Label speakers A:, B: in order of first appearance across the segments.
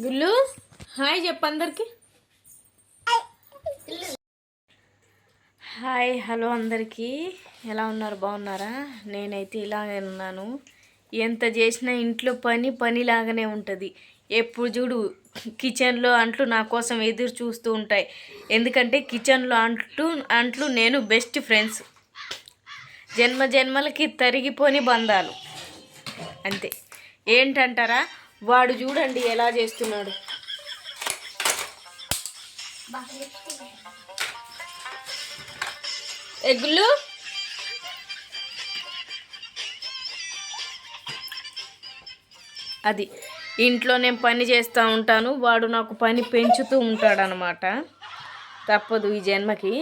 A: గుల్లు hi చెప్పు అందరికి. Hi hello అందరికీ, ఎలా ఉన్నారు? బాగున్నారా? నేనైతే ఇలాగే ఉన్నాను. ఎంత చేసినా ఇంట్లో పనిలాగానే ఉంటుంది. ఎప్పుడు చూడు కిచెన్లో అంట్లు నా కోసం ఎదురు చూస్తూ ఉంటాయి. ఎందుకంటే కిచెన్లో అంట్లు నేను బెస్ట్ ఫ్రెండ్స్, జన్మలకి తరిగిపోని బంధాలు అంతే. ఏంటంటారా? వాడు చూడండి ఎలా చేస్తున్నాడు. ఎగ్గులు అది ఇంట్లో నేను పని చేస్తూ ఉంటాను, వాడు నాకు పని పెంచుతూ ఉంటాడనమాట. తప్పదు ఈ జన్మకి.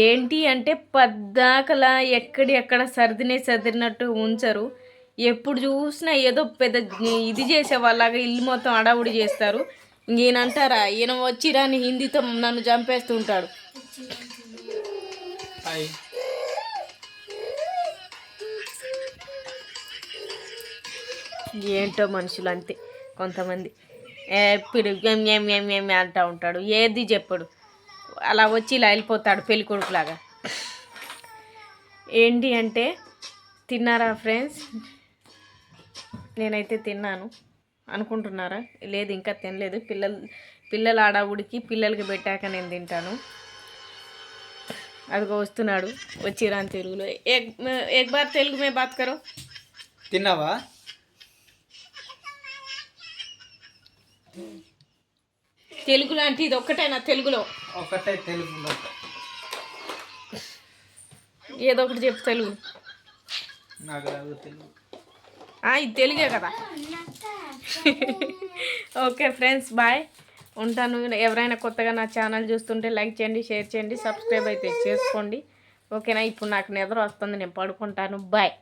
A: ఏంటి అంటే పద్దాకలా ఎక్కడ సర్దినట్టు ఉంచరు. ఎప్పుడు చూసినా ఏదో పెద్ద ఇది చేసేవాళ్ళగా ఇల్లు మొత్తం అడావుడి చేస్తారు. ఈయనంటారా, ఈయన వచ్చిరాని హిందీతో నన్ను చంపేస్తూ ఉంటాడు. ఏంటో మనుషులు అంతే. కొంతమంది ఎప్పుడు ఏం అంటూ ఉంటాడు, ఏది చెప్పడు. అలా వచ్చి ఇలా వెళ్ళిపోతాడు పెళ్లి కొడుకులాగా. ఏంటి అంటే తిన్నారా ఫ్రెండ్స్? నేనైతే తిన్నాను అనుకుంటున్నారా? లేదు, ఇంకా తినలేదు. పిల్లల ఆడావుడికి పిల్లలకి పెట్టాక నేను తింటాను. అదిగో వస్తున్నాడు వచ్చిరాని తెలుగులో. ఎక్ బార్ తెలుగు మే బాత్ కరో.
B: తిన్నావా?
A: తెలుగు లాంటి ఇది ఒక్కటేనా? తెలుగులో
B: ఒకటే తెలుగులో
A: ఏదో ఒకటి చెప్పు తెలుగు.
B: నాకు రాదు తెలుగు.
A: ఇది తెలుగే కదా. ఓకే ఫ్రెండ్స్, బాయ్, ఉంటాను. ఎవరైనా కొత్తగా నా ఛానల్ చూస్తుంటే లైక్ చేయండి, షేర్ చేయండి, సబ్స్క్రైబ్ అయితే చేసుకోండి. ఓకేనా? ఇప్పుడు నాకు నిద్ర వస్తుంది, నేను పడుకుంటాను. బాయ్.